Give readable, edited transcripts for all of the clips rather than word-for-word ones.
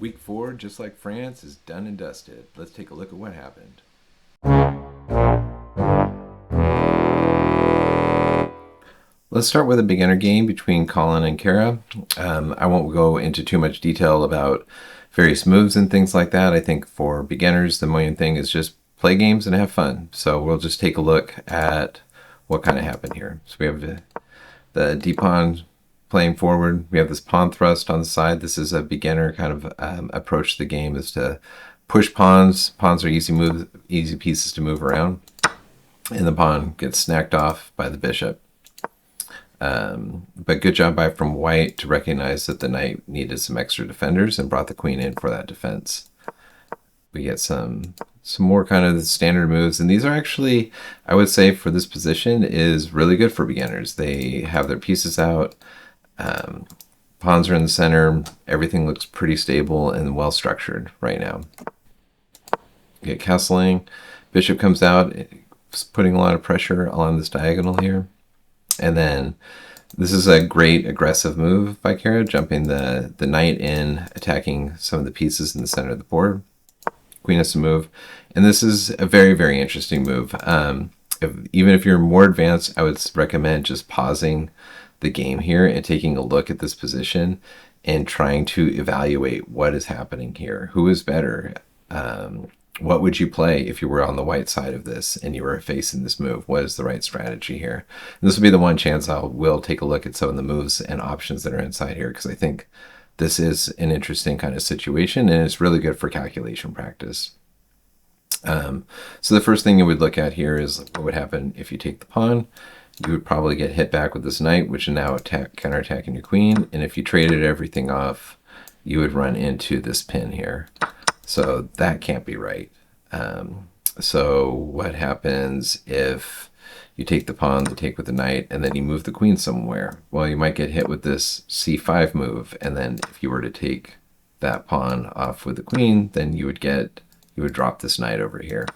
Week 4, just like France, is done and dusted. Let's take a look at what happened. Let's start with a beginner game between Collin and Cara. I won't go into too much detail about various moves and things like that. I think for beginners, the main thing is just play games and have fun. So we'll just take a look at what kind of happened here. So we have the d-pawn playing forward. We have this pawn thrust on the side. This is a beginner kind of approach to the game, is to push pawns. Pawns are easy pieces to move around. And the pawn gets snacked off by the bishop. But good job from white to recognize that the knight needed some extra defenders and brought the queen in for that defense. We get some more kind of standard moves, and these are actually, I would say, for this position is really good for beginners. They have their pieces out, pawns are in the center, everything looks pretty stable and well structured right now. You get castling, bishop comes out, it's putting a lot of pressure along this diagonal here. And then this is a great aggressive move by Cara, jumping the knight in, attacking some of the pieces in the center of the board. Queen has to move. And this is a very, very interesting move. Even if you're more advanced, I would recommend just pausing the game here and taking a look at this position and trying to evaluate what is happening here. Who is better? What would you play if you were on the white side of this and you were facing this move? What is the right strategy here? And this will be the one chance I will take a look at some of the moves and options that are inside here, because I think this is an interesting kind of situation and it's really good for calculation practice. So the first thing you would look at here is what would happen if you take the pawn. You would probably get hit back with this knight, which is now counterattacking your queen. And if you traded everything off, you would run into this pin here. So that can't be right. So what happens if you take the pawn to take with the knight and then you move the queen somewhere? Well, you might get hit with this c5 move, and then if you were to take that pawn off with the queen, then you would drop this knight over here.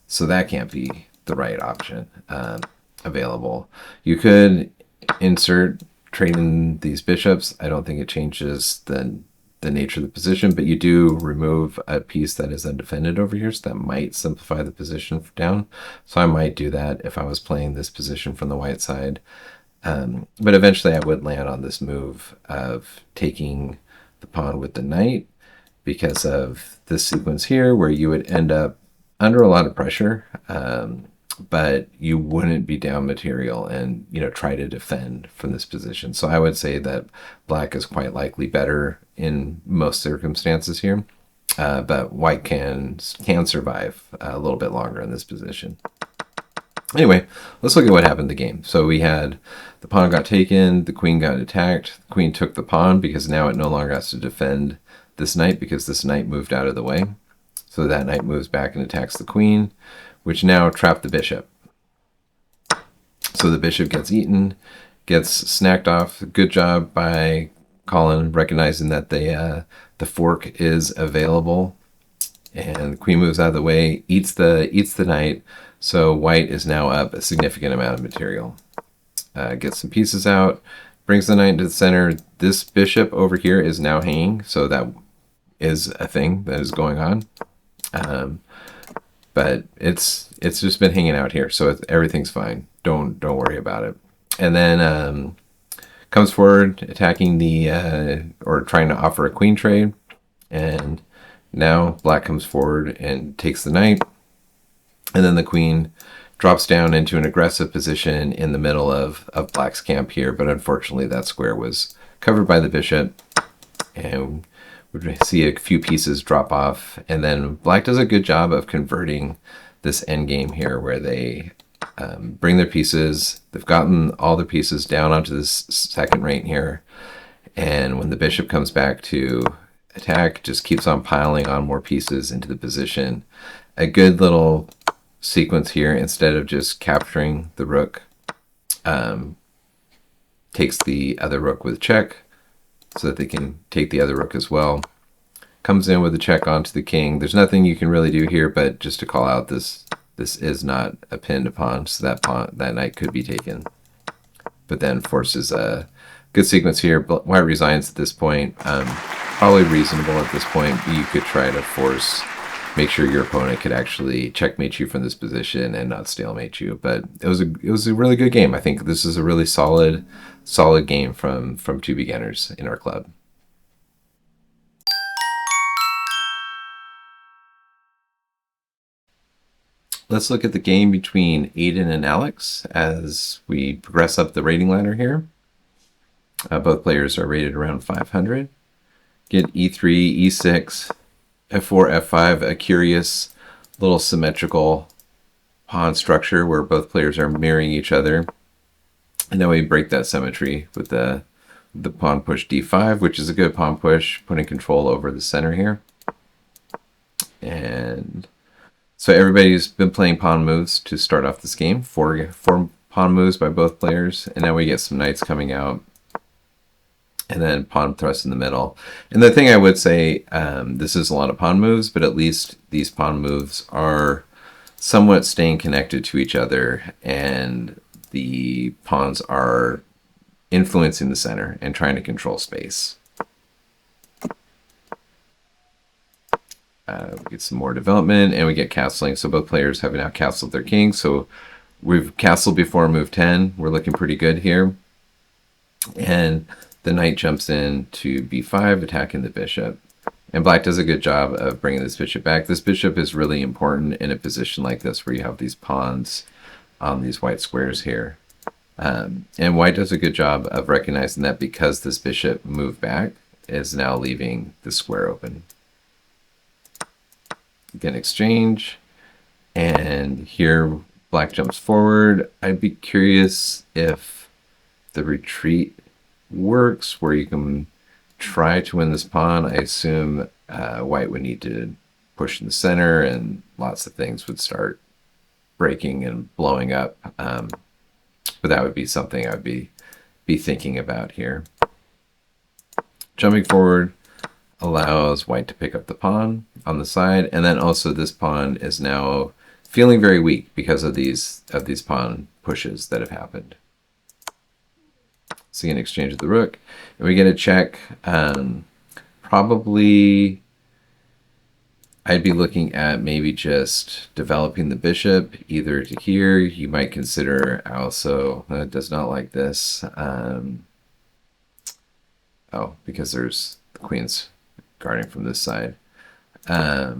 So that can't be the right option available. You could insert trading these bishops. I don't think it changes the nature of the position, but you do remove a piece that is undefended over here, so that might simplify the position down. So I might do that if I was playing this position from the white side. But eventually I would land on this move of taking the pawn with the knight because of this sequence here where you would end up under a lot of pressure, but you wouldn't be down material and try to defend from this position. So I would say that black is quite likely better in most circumstances here, but white can survive a little bit longer in this position. Anyway, let's look at what happened in the game. So we had the pawn got taken, the queen got attacked, the queen took the pawn because now it no longer has to defend this knight because this knight moved out of the way. So that knight moves back and attacks the queen, which now trapped the bishop. So the bishop gets eaten, gets snacked off. Good job by Collin recognizing that the fork is available, and the queen moves out of the way, eats the knight. So white is now up a significant amount of material. Gets some pieces out, brings the knight into the center. This bishop over here is now hanging, so that is a thing that is going on. But it's just been hanging out here, so everything's fine. Don't worry about it. And then comes forward, attacking or trying to offer a queen trade. And now black comes forward and takes the knight. And then the queen drops down into an aggressive position in the middle of black's camp here. But unfortunately, that square was covered by the bishop. And we see a few pieces drop off. And then black does a good job of converting this endgame here where they bring their pieces. They've gotten all their pieces down onto this second rank here. And when the bishop comes back to attack, just keeps on piling on more pieces into the position. A good little sequence here, instead of just capturing the rook, takes the other rook with check so that they can take the other rook as well. Comes in with a check onto the king. There's nothing you can really do here, but just to call out this is not a pinned pawn, so that knight could be taken. But then forces a good sequence here. White resigns at this point. probably reasonable at this point. You could try to make sure your opponent could actually checkmate you from this position and not stalemate you. But it was a really good game. I think this is a really solid game from two beginners in our club. Let's look at the game between Aiden and Alex as we progress up the rating ladder here. Both players are rated around 500. Get e3, e6, f4, f5, a curious little symmetrical pawn structure where both players are mirroring each other. And then we break that symmetry with the pawn push d5, which is a good pawn push, putting control over the center here. And so everybody's been playing pawn moves to start off this game. Four pawn moves by both players. And now we get some knights coming out. And then pawn thrust in the middle. And the thing I would say, this is a lot of pawn moves, but at least these pawn moves are somewhat staying connected to each other, and the pawns are influencing the center and trying to control space. We get some more development, and we get castling. So both players have now castled their king. So we've castled before move 10. We're looking pretty good here. And the knight jumps in to b5, attacking the bishop. And black does a good job of bringing this bishop back. This bishop is really important in a position like this where you have these pawns on these white squares here. And white does a good job of recognizing that because this bishop moved back is now leaving the square open. Again, exchange. And here black jumps forward. I'd be curious if the retreat works where you can try to win this pawn. I assume white would need to push in the center and lots of things would start breaking and blowing up. But that would be something I'd be thinking about here. Jumping forward allows white to pick up the pawn on the side, and then also this pawn is now feeling very weak because of these pawn pushes that have happened. So you can exchange the rook, and we get a check. Probably I'd be looking at maybe just developing the bishop either to here. You might consider also does not like this. Oh, because there's the queen's guarding from this side. Or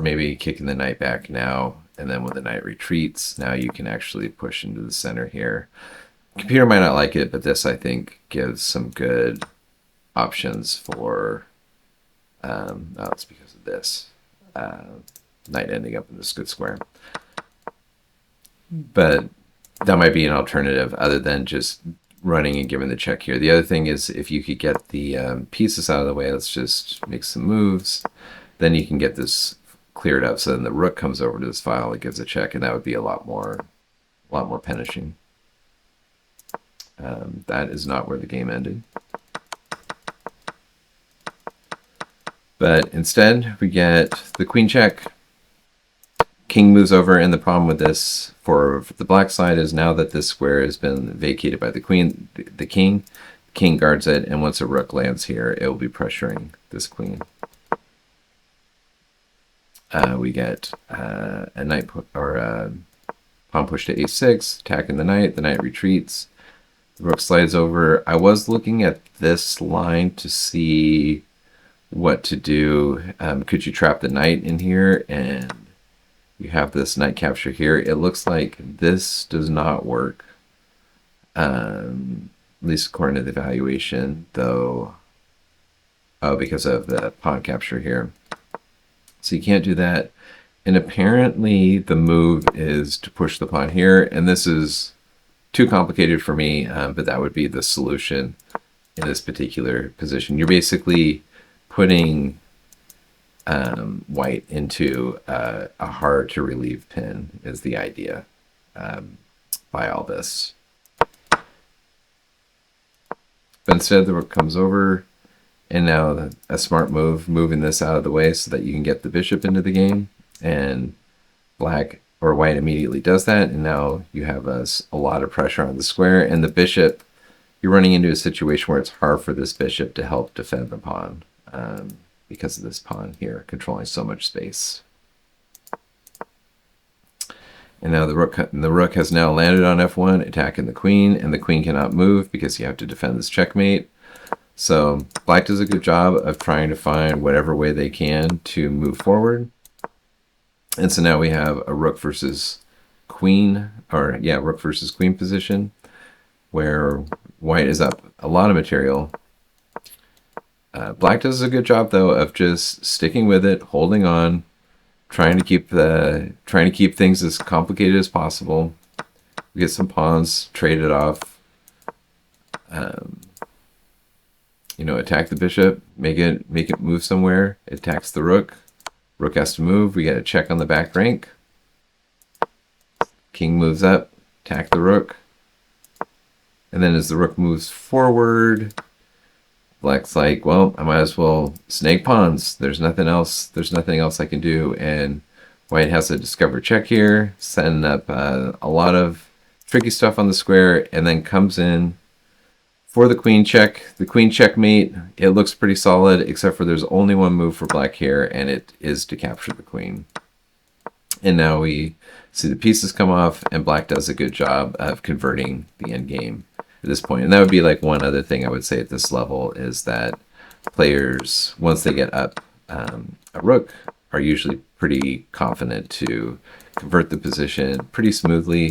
maybe kicking the knight back now, and then when the knight retreats, now you can actually push into the center here. Computer might not like it, but this, I think, gives some good options for, oh, it's because of this. Knight ending up in this good square. But that might be an alternative other than just running and giving the check here. The other thing is if you could get the pieces out of the way, let's just make some moves, then you can get this cleared up. So then the rook comes over to this file, it gives a check, and that would be a lot more punishing. That is not where the game ended. But instead, we get the queen check. King moves over, and the problem with this for the black side is now that this square has been vacated by the queen, the king guards it, and once a rook lands here, it will be pressuring this queen. We get a knight or a pawn push to a6, attacking the knight retreats. The rook slides over. I was looking at this line to see what to do. Could you trap the knight in here? And you have this knight capture here. It looks like this does not work, at least according to the evaluation, though. Oh, because of the pawn capture here. So you can't do that. And apparently the move is to push the pawn here, and this is too complicated for me, but that would be the solution in this particular position. You're basically putting white into a hard to relieve pin is the idea by all this. But instead the rook comes over, and now a smart move, moving this out of the way so that you can get the bishop into the game, and black or white immediately does that, and now you have a lot of pressure on the square, and the bishop you're running into a situation where it's hard for this bishop to help defend the pawn because of this pawn here controlling so much space. And now the rook has now landed on f1, attacking the queen, and the queen cannot move because you have to defend this checkmate. So black does a good job of trying to find whatever way they can to move forward. And so now we have a rook versus queen, or yeah, rook versus queen position, where white is up a lot of material. Black does a good job though of just sticking with it, holding on, trying to keep things as complicated as possible. We get some pawns traded off. You know, attack the bishop, make it move somewhere. It attacks the rook. Rook has to move. We get a check on the back rank. King moves up, attack the rook. And then as the rook moves forward, black's like, well, I might as well snake pawns. There's nothing else I can do. And white has a discover check here, setting up a lot of tricky stuff on the square, and then comes in for the queen check. The queen checkmate, it looks pretty solid, except for there's only one move for black here, and it is to capture the queen. And now we see the pieces come off, and black does a good job of converting the endgame at this point. And that would be like one other thing I would say at this level is that players, once they get up a rook, are usually pretty confident to convert the position pretty smoothly.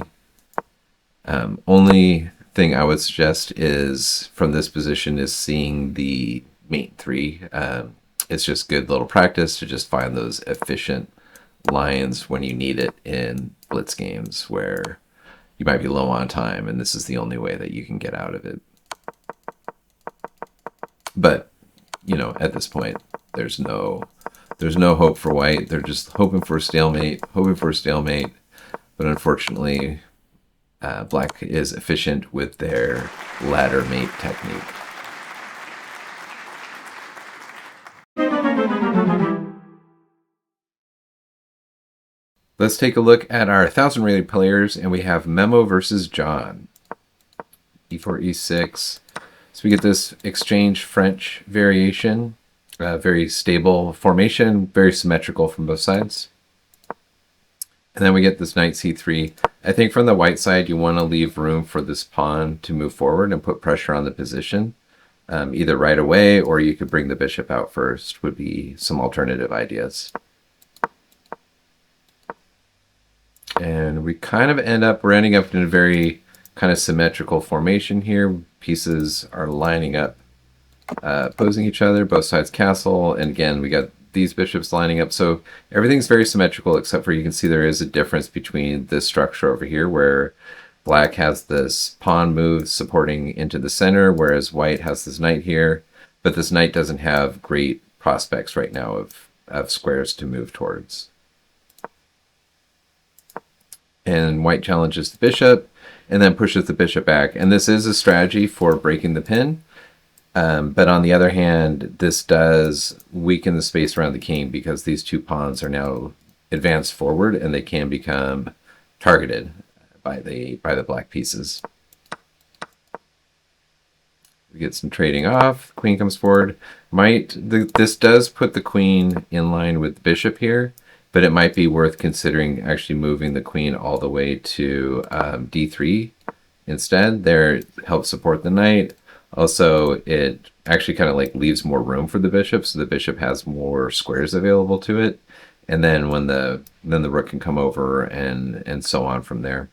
Only thing I would suggest is from this position is seeing the mate 3. It's just good little practice to just find those efficient lines when you need it in blitz games where you might be low on time and this is the only way that you can get out of it. But, you know, at this point, there's no hope for white. They're just hoping for a stalemate. But unfortunately, black is efficient with their ladder mate technique. Let's take a look at our 1,000 rated players, and we have Memo versus John. e4, e6. So we get this exchange French variation, very stable formation, very symmetrical from both sides. And then we get this knight c3. I think from the white side, you want to leave room for this pawn to move forward and put pressure on the position, either right away or you could bring the bishop out first, would be some alternative ideas. And we kind of we're ending up in a very kind of symmetrical formation here. Pieces are lining up, opposing each other, both sides castle. And again, we got these bishops lining up. So everything's very symmetrical, except for you can see there is a difference between this structure over here where black has this pawn move supporting into the center, whereas white has this knight here. But this knight doesn't have great prospects right now of squares to move towards. And white challenges the bishop and then pushes the bishop back. And this is a strategy for breaking the pin. But on the other hand, this does weaken the space around the king because these two pawns are now advanced forward and they can become targeted by the black pieces. We get some trading off. Queen comes forward. This does put the queen in line with the bishop here, but it might be worth considering actually moving the queen all the way to d3 instead. There, helps support the knight. Also, it actually kind of like leaves more room for the bishop, so the bishop has more squares available to it. And then when the rook can come over and so on from there.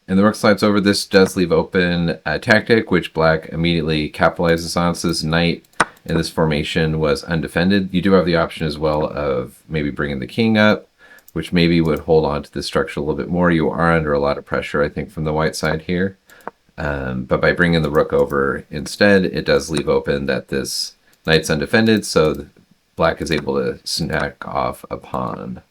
And the rook slides over. This does leave open a tactic, which black immediately capitalizes on. So this knight in this formation was undefended. You do have the option as well of maybe bringing the king up, which maybe would hold on to the structure a little bit more. You are under a lot of pressure, I think, from the white side here. But by bringing the rook over instead, it does leave open that this knight's undefended, so black is able to snack off a pawn.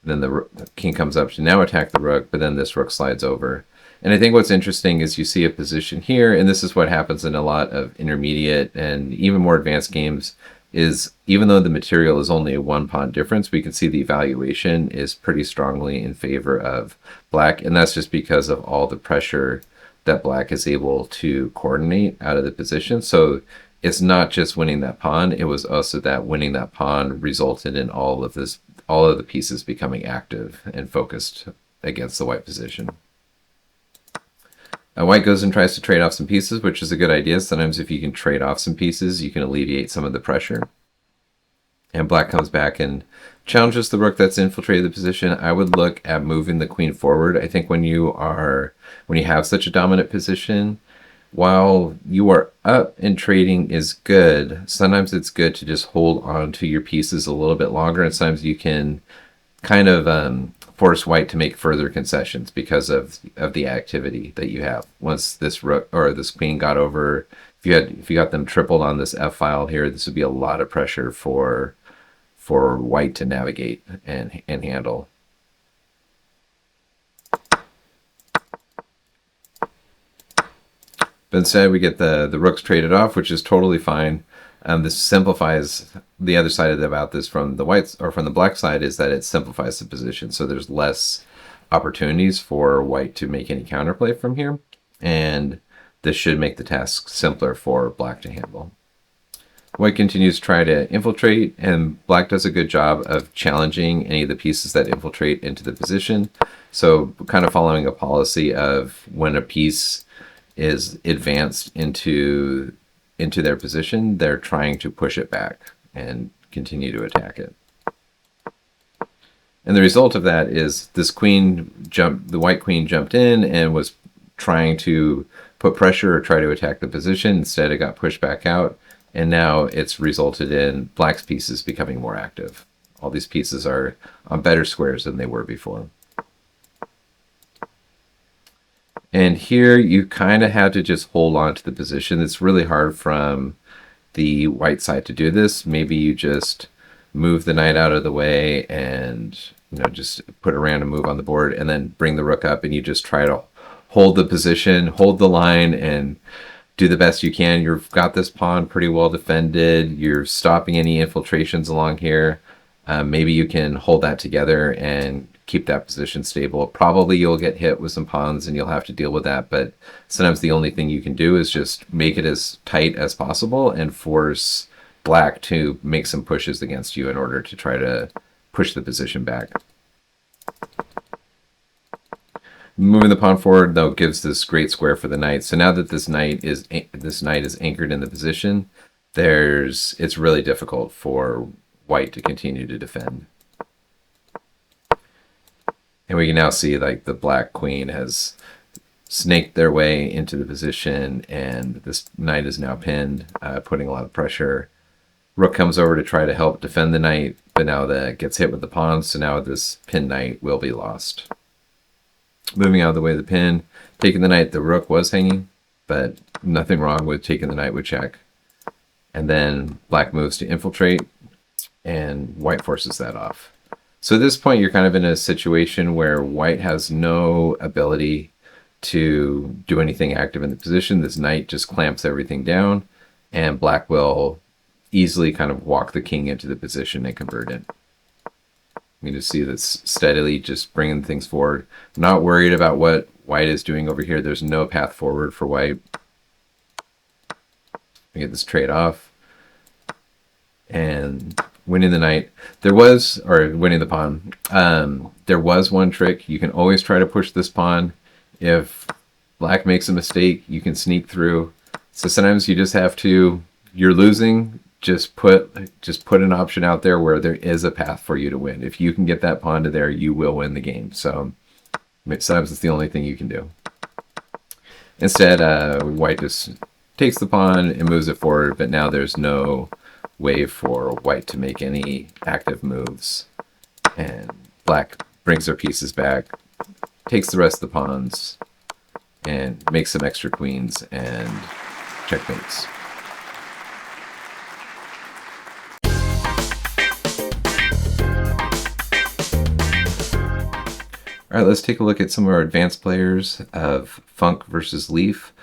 Then the king comes up to now attack the rook, but then this rook slides over. And I think what's interesting is you see a position here, and this is what happens in a lot of intermediate and even more advanced games, is, even though the material is only a 1 pawn difference, we can see the evaluation is pretty strongly in favor of black, and that's just because of all the pressure that black is able to coordinate out of the position. So it's not just winning that pawn, it was also that winning that pawn resulted in all of the pieces becoming active and focused against the white position. White goes and tries to trade off some pieces, which is a good idea. Sometimes if you can trade off some pieces, you can alleviate some of the pressure. And black comes back and challenges the rook that's infiltrated the position. I would look at moving the queen forward. I think when you have such a dominant position, while you are up and trading is good, sometimes it's good to just hold on to your pieces a little bit longer, and sometimes you can kind of force white to make further concessions because of the activity that you have. Once this rook or this queen got over, if you got them tripled on this f file here, this would be a lot of pressure for white to navigate and handle. But instead we get the rooks traded off, which is totally fine. This simplifies the other side about this from the whites or from the black side is that it simplifies the position. So there's less opportunities for white to make any counterplay from here. And this should make the task simpler for black to handle. White continues to try to infiltrate, and black does a good job of challenging any of the pieces that infiltrate into the position. So kind of following a policy of when a piece is advanced into their position, they're trying to push it back and continue to attack it. And the result of that is this the white queen jumped in and was trying to put pressure or try to attack the position. Instead, it got pushed back out, and now it's resulted in black's pieces becoming more active. All these pieces are on better squares than they were before. And here you kind of had to just hold on to the position. It's really hard from the white side to do this. Maybe you just move the knight out of the way and just put a random move on the board and then bring the rook up, and you just try to hold the position, hold the line, and do the best you can. You've got this pawn pretty well defended. You're stopping any infiltrations along here. Maybe you can hold that together and keep that position stable. Probably you'll get hit with some pawns and you'll have to deal with that, but sometimes the only thing you can do is just make it as tight as possible and force black to make some pushes against you in order to try to push the position back. Moving the pawn forward, though, gives this great square for the knight. So now that this knight is anchored in the position, it's really difficult for white to continue to defend. And we can now see like the black queen has snaked their way into the position, and this knight is now pinned, putting a lot of pressure. Rook comes over to try to help defend the knight, but now that gets hit with the pawn, so now this pinned knight will be lost. Moving out of the way of the pin, taking the knight, the rook was hanging, but nothing wrong with taking the knight with check. And then black moves to infiltrate, and white forces that off. So at this point, you're kind of in a situation where white has no ability to do anything active in the position. This knight just clamps everything down, and black will easily kind of walk the king into the position and convert it. You just see this steadily just bringing things forward. Not worried about what white is doing over here. There's no path forward for white. We get this trade off. And winning the knight. Winning the pawn. There was one trick. You can always try to push this pawn. If black makes a mistake, you can sneak through. So sometimes you just have to, you're losing, just put an option out there where there is a path for you to win. If you can get that pawn to there, you will win the game. So sometimes it's the only thing you can do. Instead, white just takes the pawn and moves it forward, but now there's no way for white to make any active moves. And black brings their pieces back, takes the rest of the pawns, and makes some extra queens and checkmates. All right, let's take a look at some of our advanced players of Funk versus Leif.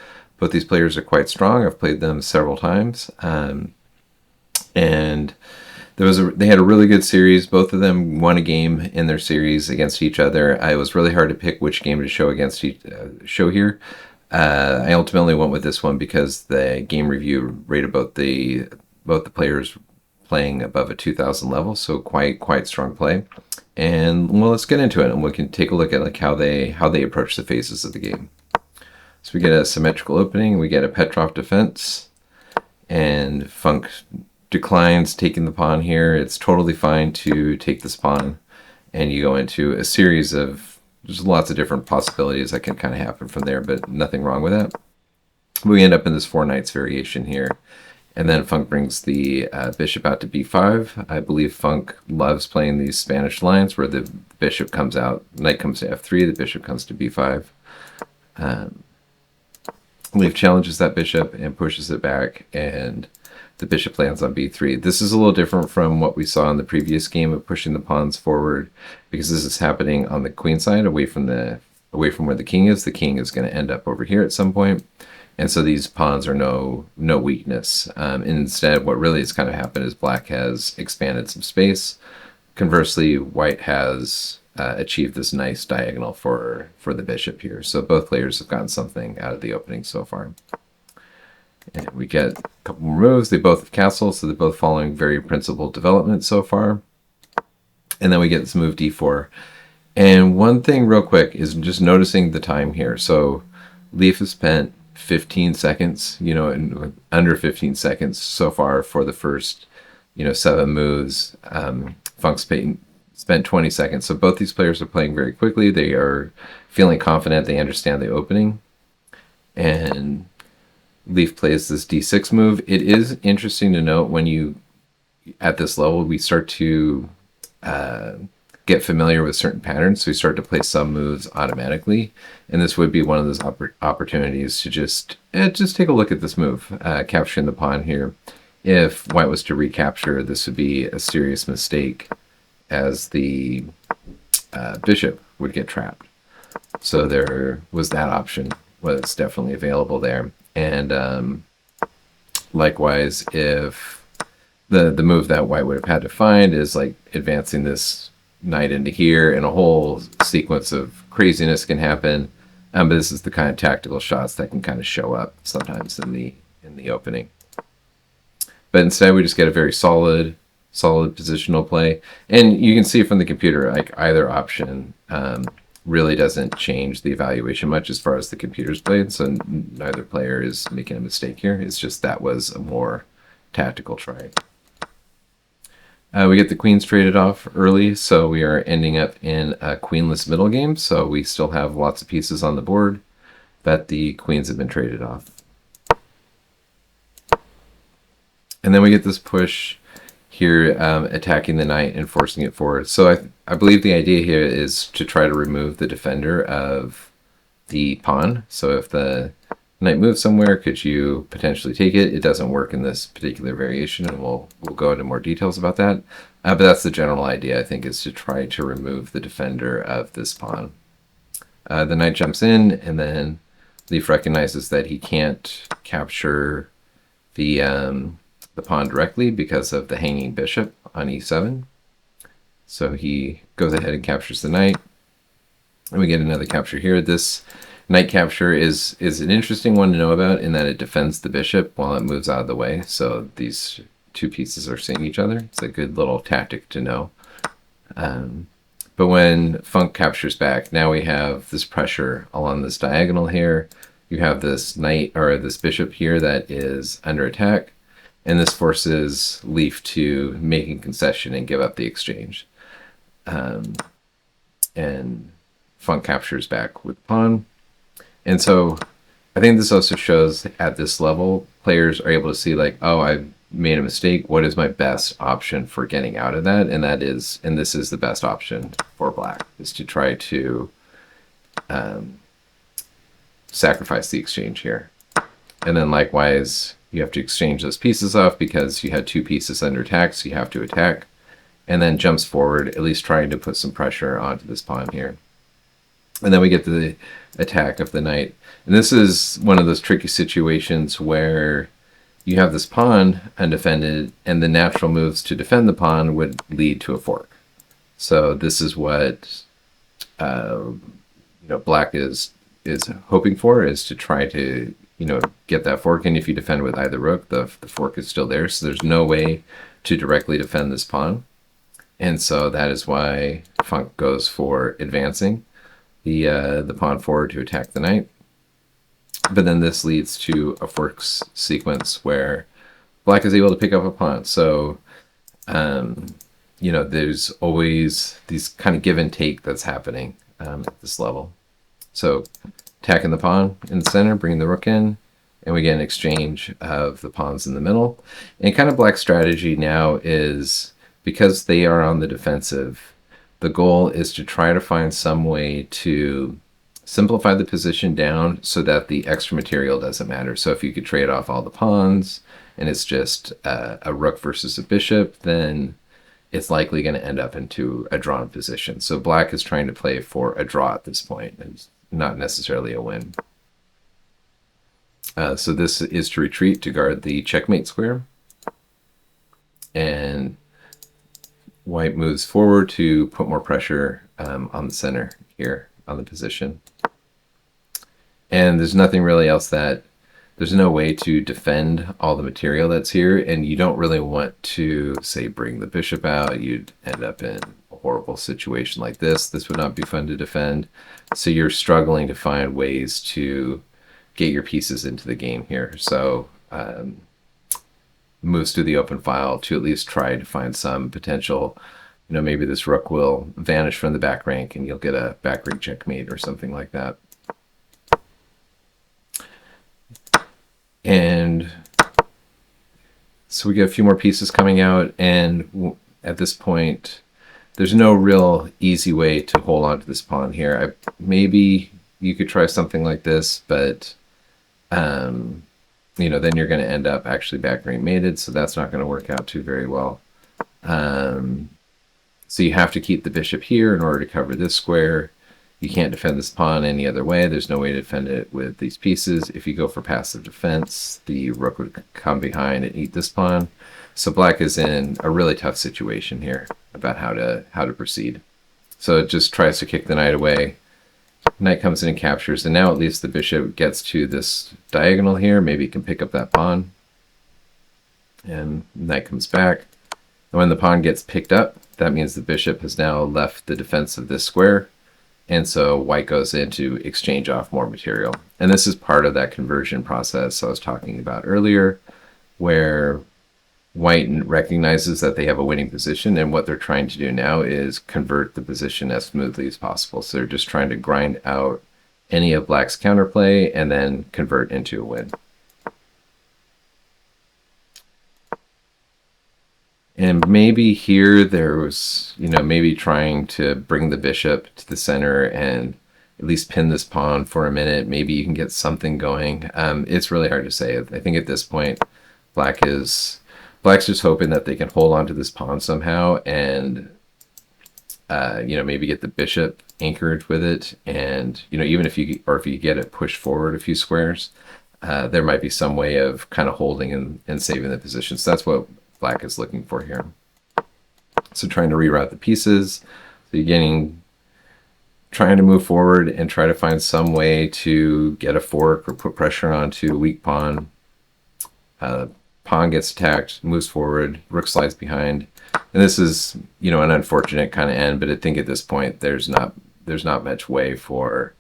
Both these players are quite strong. I've played them several times. And they had a really good series. Both of them won a game in their series against each other. It was really hard to pick which game to show show here. I ultimately went with this one because the game review rated both the players playing above a 2000 level, so quite strong play. And well, let's get into it, and we can take a look at like how they approach the phases of the game. So we get a symmetrical opening, we get a Petrov defense, and Funk declines taking the pawn here. It's totally fine to take this pawn, and you go into a series of, there's lots of different possibilities that can kind of happen from there, but nothing wrong with that. We end up in this 4 knights variation here. And then Funk brings the bishop out to b5. I believe Funk loves playing these Spanish lines where the bishop comes out, knight comes to f3, the bishop comes to b5. Leif challenges that bishop and pushes it back, and the bishop lands on b3. This is a little different from what we saw in the previous game of pushing the pawns forward, because this is happening on the queen side, away from where the king is. The king is going to end up over here at some point. And so these pawns are no weakness. Instead, what really has kind of happened is black has expanded some space. Conversely, white has achieved this nice diagonal for the bishop here. So both players have gotten something out of the opening so far. And we get a couple more moves. They both have castles, so they're both following very principled development so far. And then we get this move d4. And one thing real quick is just noticing the time here. So Leif has spent 15 seconds, under 15 seconds so far for the first, 7 moves. Funk's spent 20 seconds. So both these players are playing very quickly. They are feeling confident. They understand the opening. And Leif plays this d6 move. It is interesting to note when at this level, we start to get familiar with certain patterns, so we start to play some moves automatically, and this would be one of those opportunities to just take a look at this move, capturing the pawn here. If white was to recapture, this would be a serious mistake, as the bishop would get trapped. So there was that option, was definitely available there. And likewise, if the move that white would have had to find is like advancing this knight into here, and a whole sequence of craziness can happen. But this is the kind of tactical shots that can kind of show up sometimes in the opening. But instead, we just get a very solid positional play, and you can see from the computer, like either option really doesn't change the evaluation much as far as the computer's played. So neither player is making a mistake here. It's just that was a more tactical try. We get the queens traded off early, so we are ending up in a queenless middle game. So we still have lots of pieces on the board, but the queens have been traded off. And then we get this push here, attacking the knight and forcing it forward. So I believe the idea here is to try to remove the defender of the pawn. So if the knight moves somewhere, could you potentially take it? It doesn't work in this particular variation, and we'll go into more details about that. But that's the general idea, I think, is to try to remove the defender of this pawn. The knight jumps in, and then Leif recognizes that he can't capture the pawn directly because of the hanging bishop on e7. So he goes ahead and captures the knight, and we get another capture here. This knight capture is an interesting one to know about in that it defends the bishop while it moves out of the way. So these two pieces are seeing each other. It's a good little tactic to know. But when Funk captures back, now we have this pressure along this diagonal here. You have this knight, or this bishop here, that is under attack. And this forces Leif to make a concession and give up the exchange. And Funk captures back with pawn. And so I think this also shows at this level, players are able to see like, oh, I made a mistake. What is my best option for getting out of that? And this is the best option for black, is to try to sacrifice the exchange here. And then likewise, you have to exchange those pieces off because you had two pieces under attack, so you have to attack. And then jumps forward, at least trying to put some pressure onto this pawn here. And then we get the attack of the knight. And this is one of those tricky situations where you have this pawn undefended, and the natural moves to defend the pawn would lead to a fork. So this is what black is hoping for, is to try to get that fork. And if you defend with either rook, the fork is still there, so there's no way to directly defend this pawn. And so that is why Funk goes for advancing the pawn forward to attack the knight. But then this leads to a forks sequence where black is able to pick up a pawn. So there's always these kind of give and take that's happening at this level. So attacking the pawn in the center, bringing the rook in, and we get an exchange of the pawns in the middle. And kind of black's strategy now is, because they are on the defensive, the goal is to try to find some way to simplify the position down so that the extra material doesn't matter. So if you could trade off all the pawns and it's just a rook versus a bishop, then it's likely going to end up into a drawn position. So black is trying to play for a draw at this point, and not necessarily a win. So this is to retreat to guard the checkmate square. And white moves forward to put more pressure on the center here, on the position. And there's nothing really else there's no way to defend all the material that's here, and you don't really want to, say, bring the bishop out. You'd end up in a horrible situation like this. This would not be fun to defend. So you're struggling to find ways to get your pieces into the game here. So moves through the open file to at least try to find some potential. Maybe this rook will vanish from the back rank and you'll get a back rank checkmate or something like that. And so we get a few more pieces coming out, and at this point, there's no real easy way to hold on to this pawn here. Maybe you could try something like this, but then you're going to end up actually back rank mated, so that's not going to work out too very well. So you have to keep the bishop here in order to cover this square. You can't defend this pawn any other way. There's no way to defend it with these pieces. If you go for passive defense, the rook would come behind and eat this pawn. So black is in a really tough situation here about how to proceed. So it just tries to kick the knight away. Knight comes in and captures, and now at least the bishop gets to this diagonal here. Maybe it can pick up that pawn. And knight comes back. And when the pawn gets picked up, that means the bishop has now left the defense of this square. And so white goes in to exchange off more material. And this is part of that conversion process I was talking about earlier, where white recognizes that they have a winning position, and what they're trying to do now is convert the position as smoothly as possible. So they're just trying to grind out any of black's counterplay and then convert into a win. And maybe here there was, maybe trying to bring the bishop to the center and at least pin this pawn for a minute. Maybe you can get something going. It's really hard to say. I think at this point, black's just hoping that they can hold on to this pawn somehow and, maybe get the bishop anchored with it. And, even if you get it pushed forward a few squares, there might be some way of kind of holding and saving the position. So that's what black is looking for here. So trying to reroute the pieces. So you're trying to move forward and try to find some way to get a fork or put pressure onto a weak pawn. Pawn gets attacked, moves forward, rook slides behind. And this is, an unfortunate kind of end, but I think at this point there's not much way for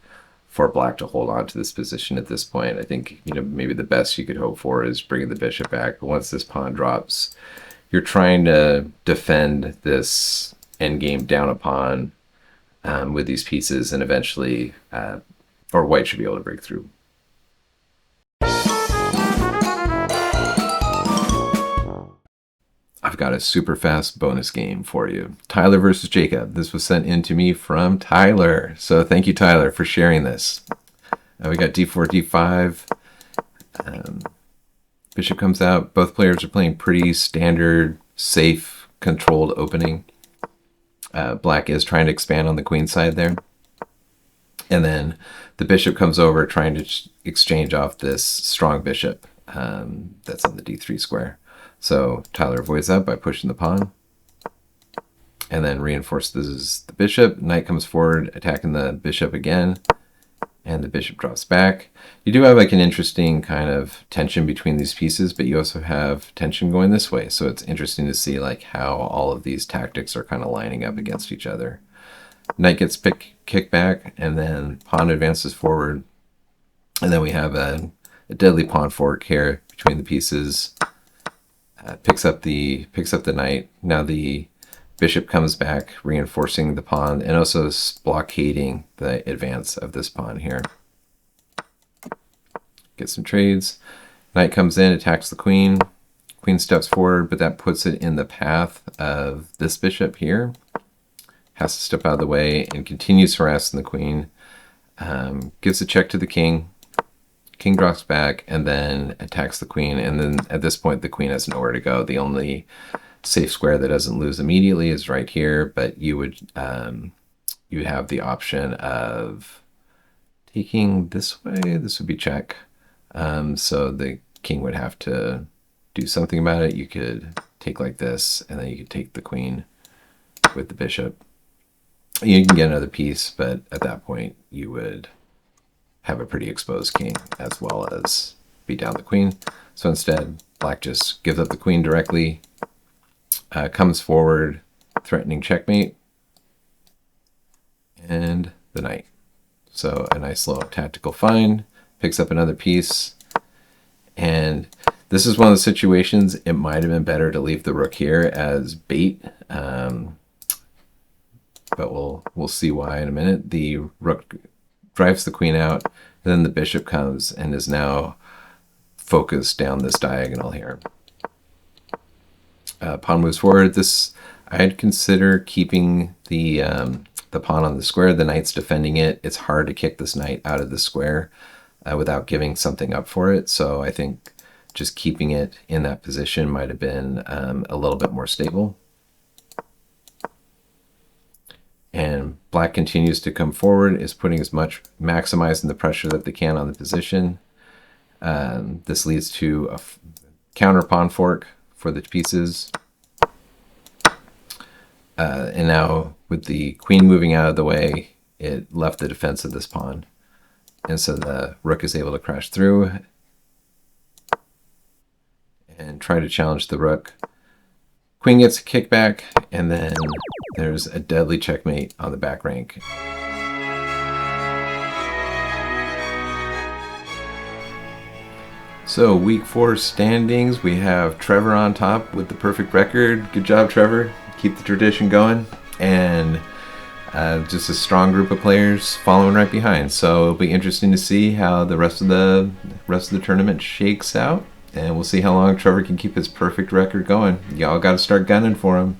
black to hold on to this position at this point. I think, maybe the best you could hope for is bringing the bishop back. But once this pawn drops, you're trying to defend this endgame down a pawn with these pieces, and eventually, or white should be able to break through. I've got a super fast bonus game for you. Tyler versus Jacob. This was sent in to me from Tyler. So thank you, Tyler, for sharing this. We got d4, d5. Bishop comes out. Both players are playing pretty standard, safe, controlled opening. Black is trying to expand on the queen side there. And then the bishop comes over trying to exchange off this strong bishop. that's on the d3 square. So Tyler avoids that by pushing the pawn, and then reinforces the bishop. Knight comes forward, attacking the bishop again, and the bishop drops back. You do have like an interesting kind of tension between these pieces, but you also have tension going this way. So it's interesting to see like how all of these tactics are kind of lining up against each other. Knight gets kicked back, and then pawn advances forward. And then we have a deadly pawn fork here between the pieces. Picks up the knight. Now the bishop comes back, reinforcing the pawn and also blockading the advance of this pawn here. Get some trades. Knight comes in, attacks the queen. Queen steps forward, but that puts it in the path of this bishop here. Has to step out of the way and continues harassing the queen. Gives a check to the king. King drops back and then attacks the queen. And then at this point, the queen has nowhere to go. The only safe square that doesn't lose immediately is right here, but you would you have the option of taking this way. This would be check. So the king would have to do something about it. You could take like this, and then you could take the queen with the bishop. You can get another piece, but at that point you would have a pretty exposed king as well as beat down the queen. So instead, black just gives up the queen directly, comes forward, threatening checkmate, and the knight. So a nice little tactical find, picks up another piece, and this is one of the situations it might have been better to leave the rook here as bait, but we'll see why in a minute. The rook drives the queen out, and then the bishop comes and is now focused down this diagonal here. Pawn moves forward. This I'd consider keeping the pawn on the square. The knight's defending it. It's hard to kick this knight out of the square without giving something up for it. So I think just keeping it in that position might have been a little bit more stable. And black continues to come forward, is putting as much, maximizing the pressure that they can on the position. This leads to a counter pawn fork for the pieces. And now with the queen moving out of the way, it left the defense of this pawn. And so the rook is able to crash through and try to challenge the rook. Queen gets a kickback, and then there's a deadly checkmate on the back rank. So week 4 standings, we have Trevor on top with the perfect record. Good job, Trevor. Keep the tradition going. And just a strong group of players following right behind. So it'll be interesting to see how the rest of the tournament shakes out. And we'll see how long Trevor can keep his perfect record going. Y'all got to start gunning for him.